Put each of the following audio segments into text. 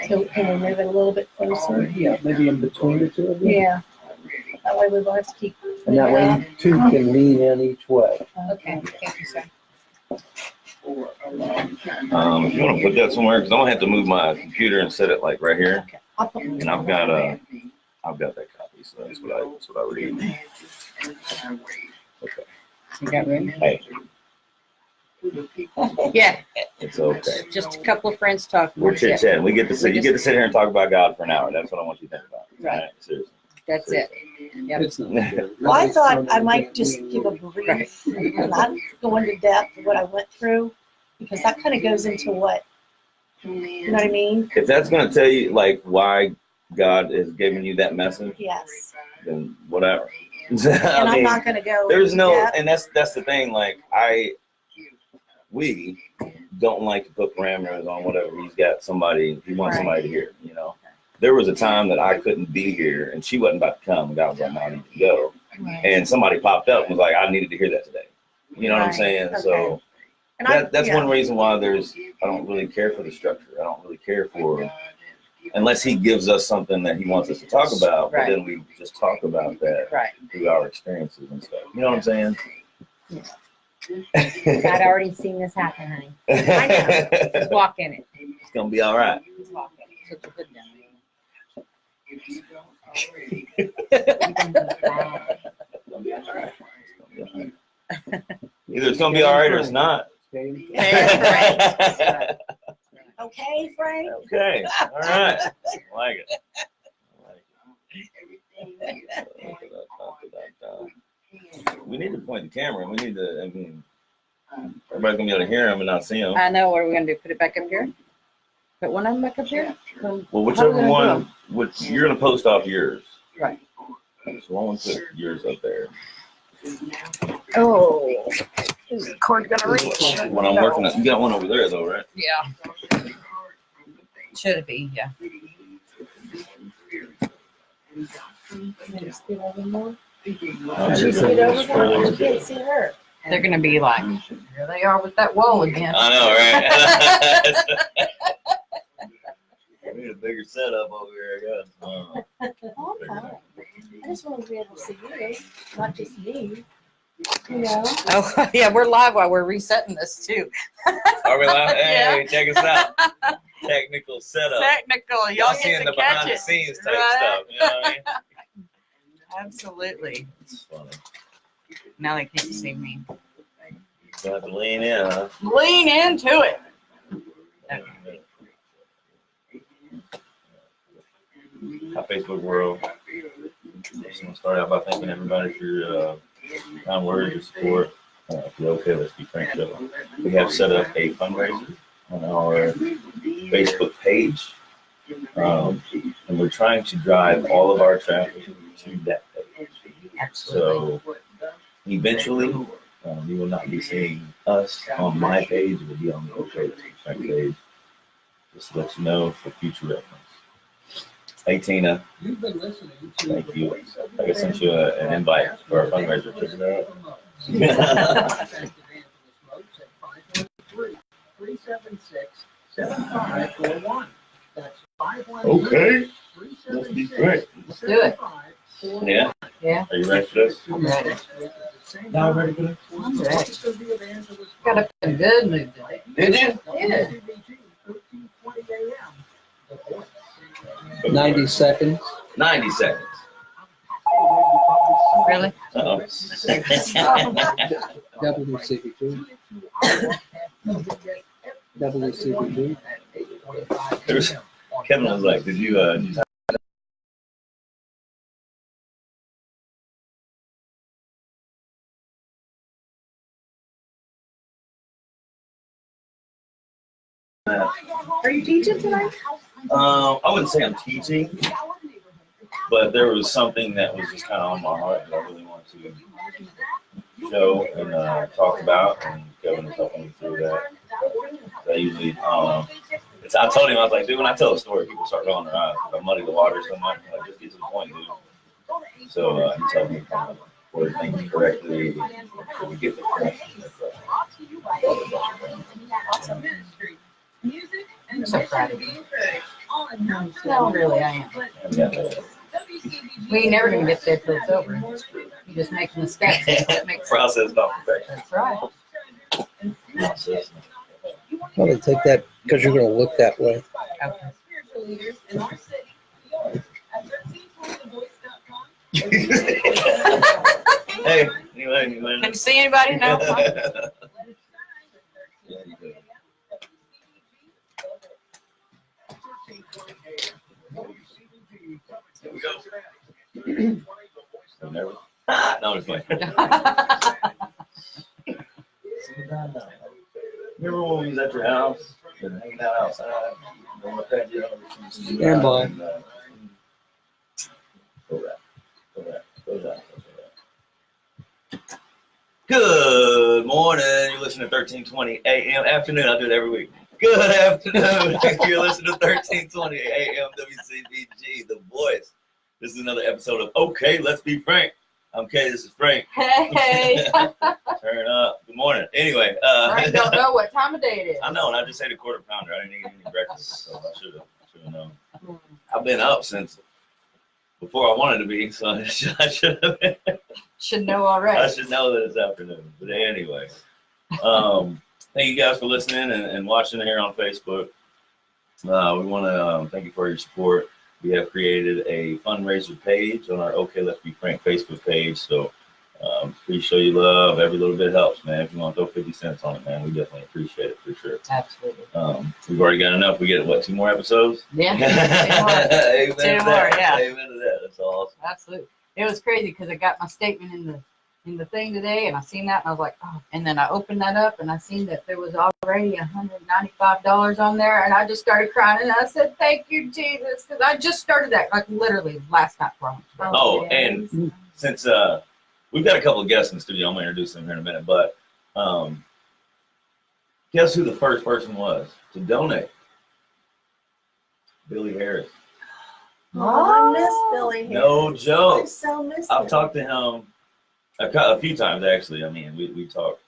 Can we move it a little bit closer? Yeah, maybe in between the two of you. Yeah. That way we won't have to keep. And that way you two can lean in each way. Okay, thank you, sir. If you want to put that somewhere, because I'm gonna have to move my computer and set it like right here. Okay. I'll put And I've got that copy, so that's what I read. Okay. You got ready? Hey, Yeah, it's okay. just a couple of friends talking. We're chit chatting. You get to sit here and talk about God for an hour. That's what I want you to think about. Right. All right? Seriously. That's it. Yep. It's not good. Well, I thought I might just give a brief, not go into depth of what I went through, because that kind of goes into what, you know what I mean? If that's gonna tell you like why God is giving you that message, Yes. then whatever. And I'm not going to go. There's into no, depth. and that's the thing. Like we don't like to put parameters on whatever he wants somebody to hear. You know, there was a time that I couldn't be here, and she wasn't about to come. And God was like, "No, I need to go." Right. And somebody popped up and was like, "I needed to hear that today." You know what I'm Right. saying? Okay. So And that's one reason why I don't really care for the structure. I don't really care for. Unless he gives us something that he wants us to talk about, but then we just talk about that through our experiences and stuff. You know what I'm saying? I'd already seen this happen, honey. I know. Just walk in it. It's gonna be all right. Just walk in it. Put your foot down. Either it's gonna be all right or it's not. Okay, Frank? Okay. All right. I like it. We need to point the camera. We need to, everybody's gonna be able to hear him and not see him. I know. What are we going to do? Put it back up here? Put one of them back up here? Well, whichever one, you're gonna post off yours. Right. So I want to put yours up there. Oh, is the cord going to reach? When I'm working on, you got one over there though, right? Yeah. Should it be? Yeah. Just get over more. Just Just get over more. You can't see her. They're going to be like, here they are with that wall again. I know, right? We need a bigger setup over here, I guess. Oh, I'm fine. I just want to be able to see you, not just me. You know? Oh, yeah, we're live while we're resetting this, too. Are we live? Hey, Yeah. check us out. Technical setup. Technical. Y'all Y'all seeing get the to catch behind the it. scenes type Right? stuff. You know what I mean? Absolutely. It's funny. Now they can't see me. You have to lean in, huh? Lean into it. Hi, Facebook world. Just want to start out by thanking everybody for your kind words, your support. For the Okay, Let's Be Frank show. We have set up a fundraiser on our Facebook page. And we're trying to drive all of our traffic to that page. Absolutely. So eventually, you will not be seeing us on my page. It will be on the Okay Let's Be Frank page. Just to let you know for future reference. Hey Tina, thank you. I sent you an invite for our fundraiser. Check it out. Okay. Let's be great. Let's do it. Yeah? Yeah. Are you ready for this? I'm ready. Now ready for this? I'm ready. Got up in a good mood today. Did you? Yeah. 90 seconds. 90 seconds. Really? Uh-oh. WCBG. WCBG. Kevin was like, did you Are you teaching tonight? I wouldn't say I'm teaching, but there was something that was just kind of on my heart that I really wanted to show and talk about, and Kevin was helping me through that. I usually, I told him, I was like, dude, when I tell a story, people start rolling their eyes. I muddy the water so much, like, just get to the point, dude. So he told me kind of word things correctly, so we get the point. I'm so proud of you. No, really, I am. We ain't never gonna get there till it's over. You just make the steps. That makes sense. Process, not perfection. That's right. Process. Probably take that because you're going to look that way. Okay. Hey, anyway. Can you see anybody? No. Yeah, you do. Here we go. Never. No, it's fine. Remember when we was at your house and hanging out outside? Stand by. Go back. Good morning. You're listening to 1320 AM. Afternoon. I do it every week. Good afternoon. You're listening to 1320 AM WCBG, The Voice. This is another episode of Okay, Let's Be Frank. I'm Kay. This is Frank. Hey. Turn up. Good morning. Anyway. I don't know what time of day it is. I know, and I just ate a quarter pounder. I didn't eat any breakfast, so I should have known. I've been up since before I wanted to be, so I should have been. Should know already. I should know that it's afternoon. But anyway, thank you guys for listening and watching here on Facebook. We want to thank you for your support. We have created a fundraiser page on our Okay Let's Be Frank Facebook page. So please show your love. Every little bit helps, man. If you want to throw 50 cents on it, man, we definitely appreciate it for sure. Absolutely. We've already got enough. We get, what, 2 more episodes? Yeah. Amen to Two more, that. yeah. Amen to that. That's awesome. Absolutely. It was crazy because I got my statement in the thing today, and I seen that, and I was like, oh. And then I opened that up, and I seen that there was already $195 on there, and I just started crying, and I said, "Thank you, Jesus," because I just started that like literally last night from. Oh, and since we've got a couple of guests in the studio, I'm gonna introduce them here in a minute. But guess who the first person was to donate? Billy Harris. Oh, I miss Billy Harris. No joke. I so miss I've him. talked to him a few times actually. I mean, we talk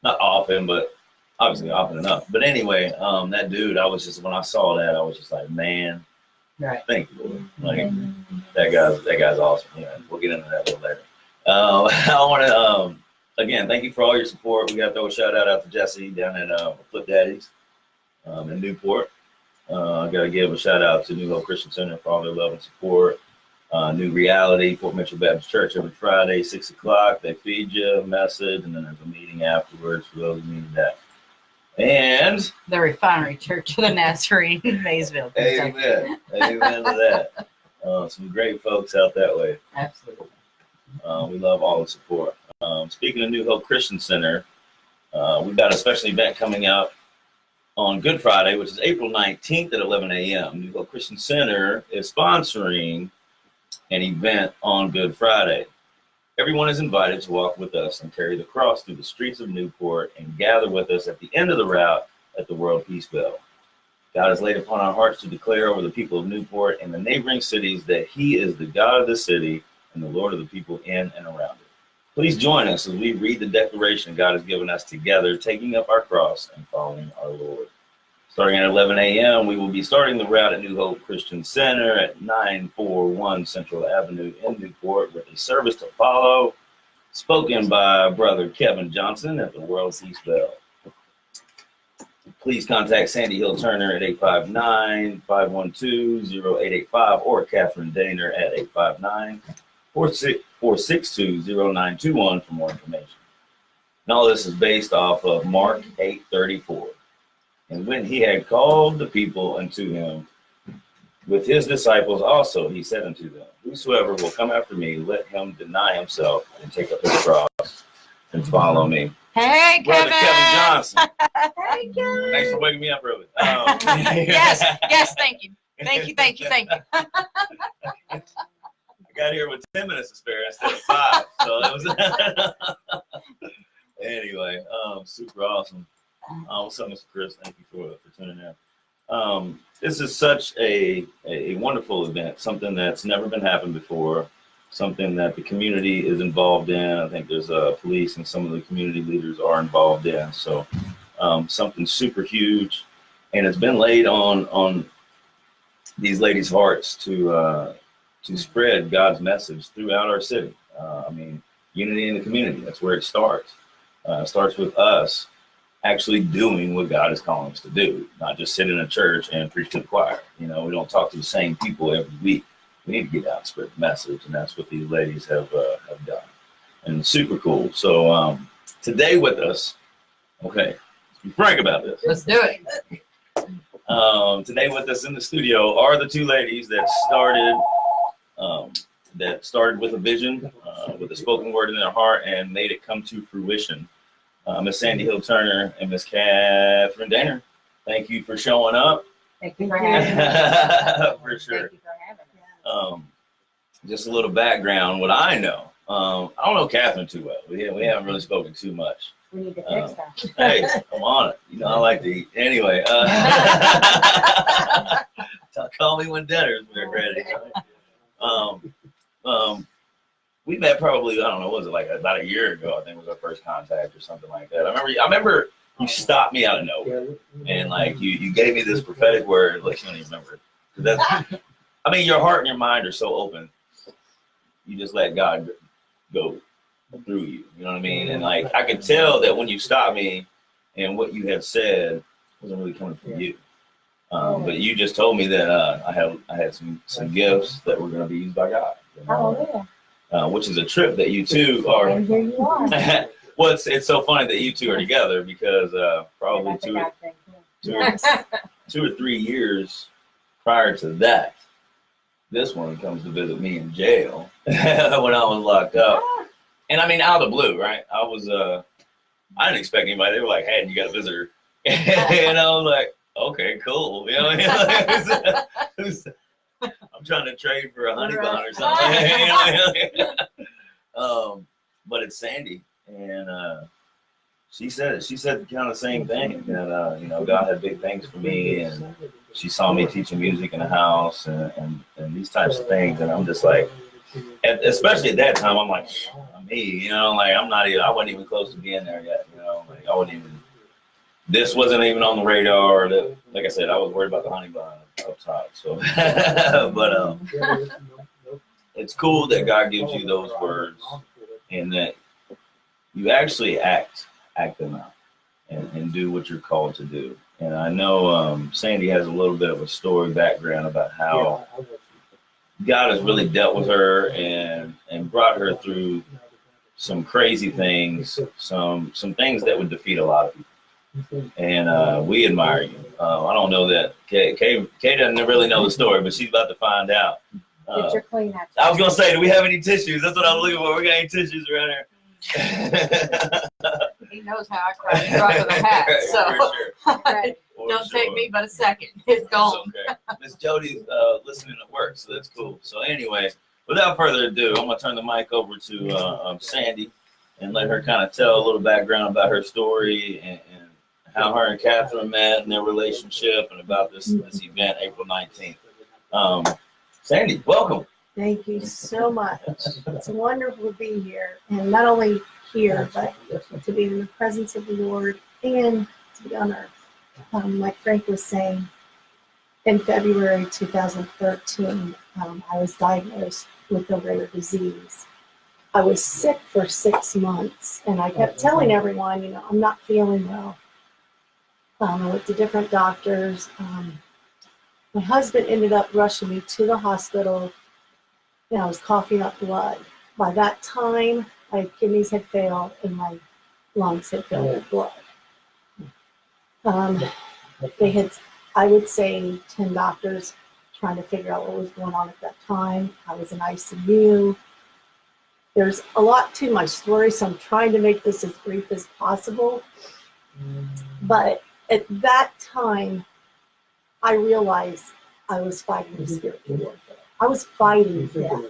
not often, but obviously often enough. But anyway, that dude, when I saw that, I was just like, man, Right. thank you, Lord. Like that guy's awesome. Yeah, we'll get into that a little later. I want to again thank you for all your support. We got to throw a shout out to Jesse down at Flip Daddies in Newport. I got to give a shout out to New Hope Christian Center for all their love and support. New Reality, Fort Mitchell Baptist Church every Friday, 6 o'clock. They feed you a message, and then there's a meeting afterwards for those who need that. And The Refinery Church of the Nazarene in Maysville. Kentucky. amen to that. Some great folks out that way. Absolutely. We love all the support. Speaking of New Hope Christian Center, we've got a special event coming up on Good Friday, which is April 19th at 11 a.m. New Hope Christian Center is sponsoring an event on Good Friday. Everyone is invited to walk with us and carry the cross through the streets of Newport and gather with us at the end of the route at the World Peace Bell. God has laid upon our hearts to declare over the people of Newport and the neighboring cities that He is the God of the city and the Lord of the people in and around it. Please join us as we read the declaration God has given us together, taking up our cross and following our Lord. Starting at 11 a.m., we will be starting the route at New Hope Christian Center at 941 Central Avenue in Newport with a service to follow, spoken by Brother Kevin Johnson at the World Peace Bell. Please contact Sandy Hill Turner at 859-512-0885 or Catherine Daner at 859-462-0921 for more information. And all this is based off of Mark 8:34. And when he had called the people unto him with his disciples also, he said unto them, whosoever will come after me, let him deny himself and take up his cross and follow me. Hey, Brother Kevin. Kevin Johnson. Hey, Kevin. Thanks for waking me up early. Yes, thank you. Thank you. I got here with 10 minutes to spare instead of 5. So it was anyway, super awesome. What's up, Mr. Chris? Thank you for tuning in. This is such a wonderful event, something that's never been happened before, something that the community is involved in. I think there's police and some of the community leaders are involved in. So something super huge, and it's been laid on these ladies' hearts to spread God's message throughout our city. I mean, unity in the community. That's where it starts. It starts with us actually doing what God is calling us to do, not just sit in a church and preach to the choir. You know, we don't talk to the same people every week. We need to get out and spread the message, and that's what these ladies have done. And super cool. So today with us, okay, let's be frank about this. Let's do it. Today with us in the studio are the two ladies that started with a vision, with a spoken word in their heart, and made it come to fruition. Miss Sandy Hill Turner and Miss Catherine Daner, thank you for showing up. Thank you for having me. For sure. Thank you for having me. Just a little background, what I know. I don't know Catherine too well. We haven't really spoken too much. We need to fix that. Hey, I'm on it. You know, I like to eat. Anyway, call me when dinner's ready. We met probably, I don't know, what was it, like about a year ago, I think was our first contact or something like that. I remember you stopped me out of nowhere and like you gave me this prophetic word, like you don't even remember it. I mean, your heart and your mind are so open. You just let God go through you. You know what I mean? And like I could tell that when you stopped me and what you had said wasn't really coming from you. But you just told me that I had some gifts that were going to be used by God. You know? Which is a trip that you two are. And here you are. Well, it's so funny that you two are together because probably two or 3 years prior to that, this one comes to visit me in jail when I was locked up. And I mean, out of the blue, right? I didn't expect anybody. They were like, "Hey, you got a visitor," and I was like, "Okay, cool." You know what I mean? I'm trying to trade for a honey bun or something. But it's Sandy, and she said kind of the same thing. That you know, God had big things for me, and she saw me teaching music in the house and these types of things, and I'm just like, and especially at that time, I'm like, me, you know, like I wasn't even close to being there yet, you know, like I wasn't even. This wasn't even on the radar. Like I said, I was worried about the honey bun up top. So, but it's cool that God gives you those words and that you actually act them out and do what you're called to do. And I know Sandy has a little bit of a story background about how God has really dealt with her and brought her through some crazy things, some things that would defeat a lot of people. And we admire you. I don't know that Kay doesn't really know the story, but she's about to find out. Get your clean out. I was gonna say, do we have any tissues? That's what I was looking for. We got any tissues around here? He knows how I cry in front of the hat, so Right. don't take me but a second. It's gone. Okay. Miss Jody's listening at work, so that's cool. So anyway, without further ado, I'm gonna turn the mic over to Sandy and let her kind of tell a little background about her story and how her and Catherine met and their relationship and about this event, April 19th. Sandy, welcome. Thank you so much. It's wonderful to be here, and not only here, but to be in the presence of the Lord and to be on earth. Like Frank was saying, in February 2013, I was diagnosed with a rare disease. I was sick for 6 months, and I kept telling everyone, you know, I'm not feeling well. I went to different doctors. My husband ended up rushing me to the hospital. I was coughing up blood. By that time, my kidneys had failed and my lungs had filled with blood. They had, I would say, 10 doctors trying to figure out what was going on at that time. I was in ICU. There's a lot to my story, so I'm trying to make this as brief as possible. But at that time, I realized I was fighting spiritual warfare. I was fighting death.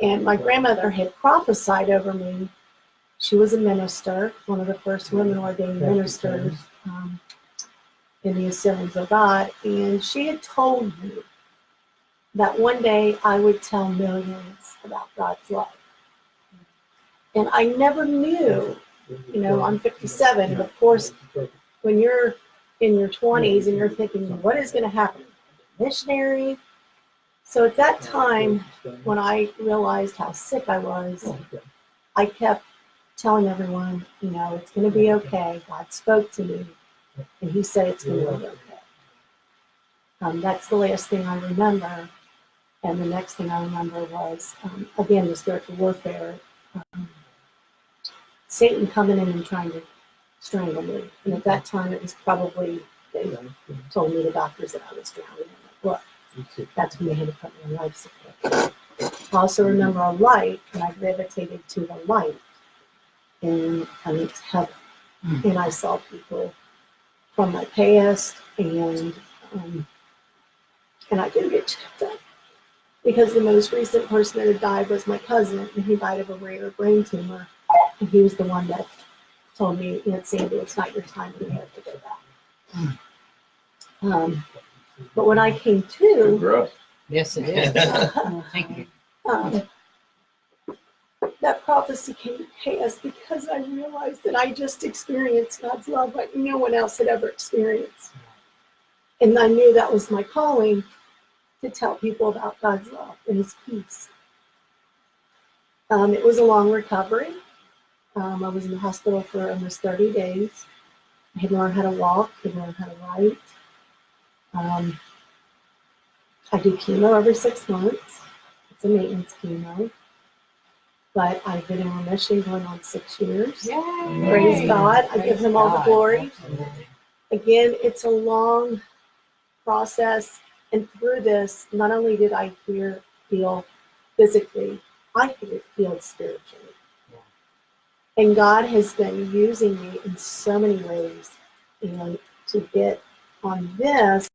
And my grandmother had prophesied over me. She was a minister, one of the first women ordained ministers in the Assemblies of God. And she had told me that one day I would tell millions about God's love. And I never knew, you know, I'm 57, and of course, when you're in your 20s and you're thinking, what is going to happen? missionary. So at that time, when I realized how sick I was, I kept telling everyone, you know, it's going to be okay. God spoke to me, and He said it's going to be okay. That's the last thing I remember. And the next thing I remember was, again, the spiritual warfare. Satan coming in and trying to strangle me. And at that time, it was probably, they told me, the doctors, that I was drowning in the blood. That's when they had to put me on life support. I also remember a light, and I gravitated to the light. And I went to heaven. And I saw people from my past, and I did get checked up. Because the most recent person that had died was my cousin, and he died of a rare brain tumor. And he was the one that told me, Aunt Sandy, it's not your time, you have to go back. But when I came Good to, for us. Yes, it is. Thank you. that prophecy came to pass because I realized that I just experienced God's love like no one else had ever experienced. And I knew that was my calling, to tell people about God's love and His peace. It was a long recovery. I was in the hospital for almost 30 days. I had learned how to walk, had learned how to write. I do chemo every 6 months. It's a maintenance chemo. But I've been in remission going on 6 years. Yay. Praise God. I give Praise Him all the God. glory. Again, it's a long process. And through this, not only did I feel physically, I healed spiritually. And God has been using me in so many ways, you know, to get on this